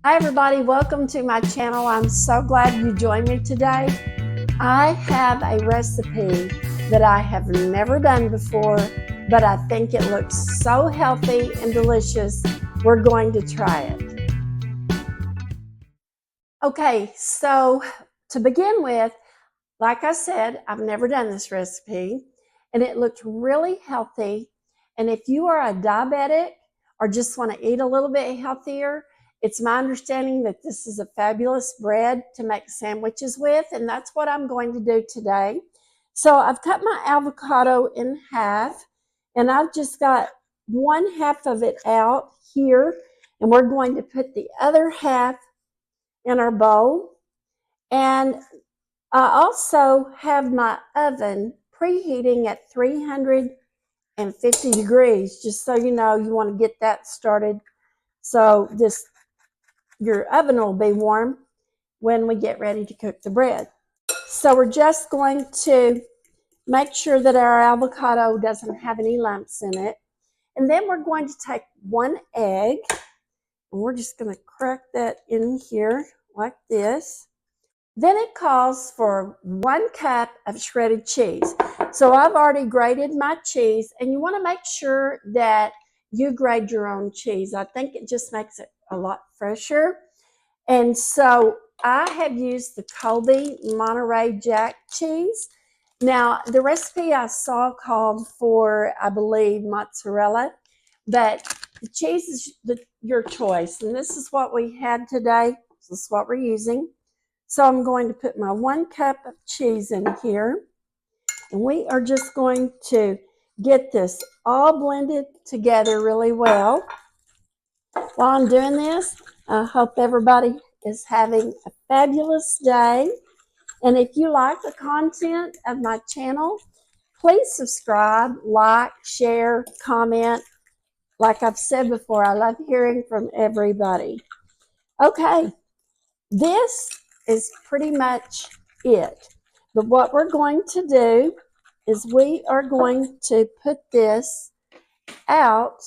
Hi everybody, welcome to my channel. I'm so glad you joined me today. I have a recipe that I have never done before, but I think it looks so healthy and delicious. We're going to try it. Okay, so to begin with, like I said, I've never done this recipe and it looked really healthy. And if you are a diabetic or just want to eat a little bit healthier, it's my understanding that this is a fabulous bread to make sandwiches with, and that's what I'm going to do today. So I've cut my avocado in half, and I've just got one half of it out here, and we're going to put the other half in our bowl. And I also have my oven preheating at 350 degrees, just so you know, you want to get that started. So your oven will be warm when we get ready to cook the bread. So we're just going to make sure that our avocado doesn't have any lumps in it. And then we're going to take one egg, and we're just going to crack that in here like this. Then it calls for 1 cup of shredded cheese. So I've already grated my cheese, and you want to make sure that you grate your own cheese. I think it just makes it a lot fresher. And so I have used the Colby Jack cheese. Now, the recipe I saw called for, I believe, mozzarella, but the cheese is your choice. And this is what we had today. This is what we're using. So I'm going to put my 1 cup of cheese in here, and we are just going to get this all blended together really well. While I'm doing this, I hope everybody is having a fabulous day. And if you like the content of my channel, please subscribe, like, share, comment. Like I've said before, I love hearing from everybody. Okay, this is pretty much it. But what we're going to do is we are going to put this out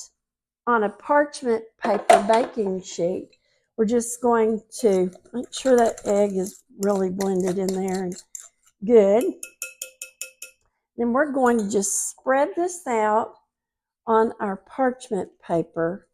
on a parchment paper baking sheet. We're just going to make sure that egg is really blended in there and good. Then we're going to just spread this out on our parchment paper,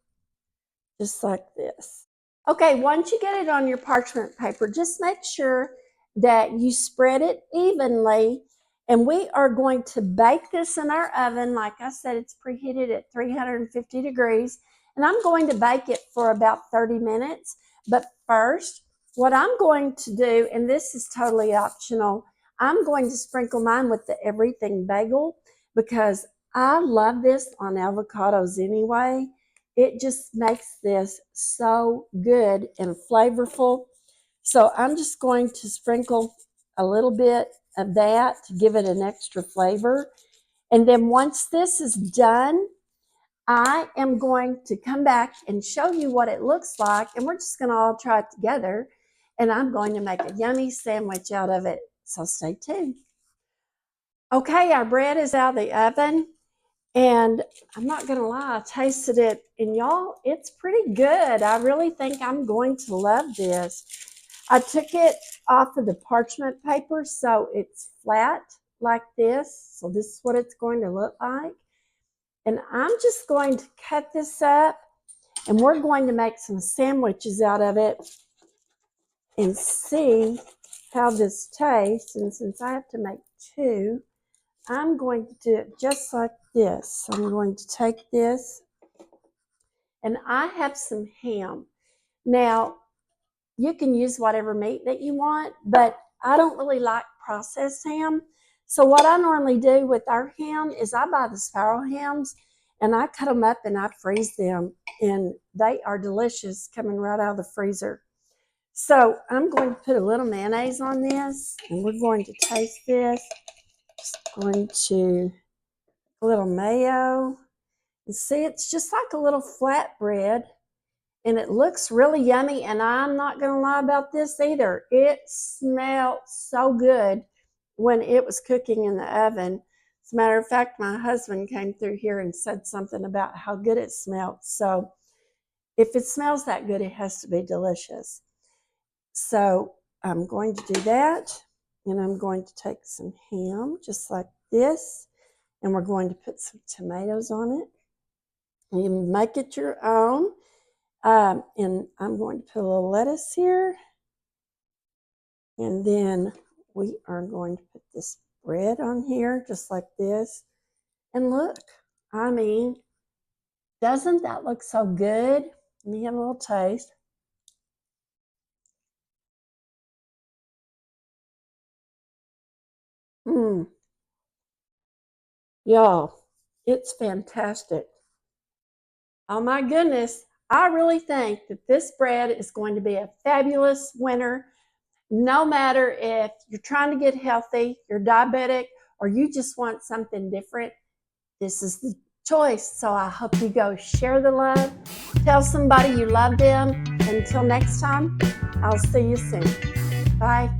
just like this. Okay, once you get it on your parchment paper, just make sure that you spread it evenly. And we are going to bake this in our oven. Like I said, it's preheated at 350 degrees. And I'm going to bake it for about 30 minutes. But first, what I'm going to do, and this is totally optional, I'm going to sprinkle mine with the everything bagel because I love this on avocados anyway. It just makes this so good and flavorful. So I'm just going to sprinkle a little bit of that to give it an extra flavor. And then once this is done, I am going to come back and show you what it looks like. And we're just going to all try it together. And I'm going to make a yummy sandwich out of it. So stay tuned. Okay, our bread is out of the oven. And I'm not going to lie, I tasted it, and y'all, it's pretty good. I really think I'm going to love this. I took it off of the parchment paper, so it's flat like this. So this is what it's going to look like. And I'm just going to cut this up, and we're going to make some sandwiches out of it and see how this tastes. And since I have to make two, I'm going to do it just like this. I'm going to take this, and I have some ham. Now, you can use whatever meat that you want, but I don't really like processed ham. So what I normally do with our ham is I buy the sparrow hams, and I cut them up and I freeze them, and they are delicious coming right out of the freezer. So I'm going to put a little mayonnaise on this, and we're going to taste this. Just going to a little mayo. And see, it's just like a little flatbread, and it looks really yummy. And I'm not going to lie about this either. It smelled so good when it was cooking in the oven. As a matter of fact, my husband came through here and said something about how good it smelled. So If it smells that good, it has to be delicious. So I'm going to do that, and I'm going to take some ham, just like this, and we're going to put some tomatoes on it. And you make it your own. And I'm going to put a little lettuce here. And then we are going to put this bread on here, just like this. And look, I mean, doesn't that look so good? Let me have a little taste. Y'all, it's fantastic. Oh my goodness, I really think that this bread is going to be a fabulous winner. No matter if you're trying to get healthy, you're diabetic, or you just want something different, this is the choice. So I hope you go share the love. Tell somebody you love them. Until next time, I'll see you soon. Bye.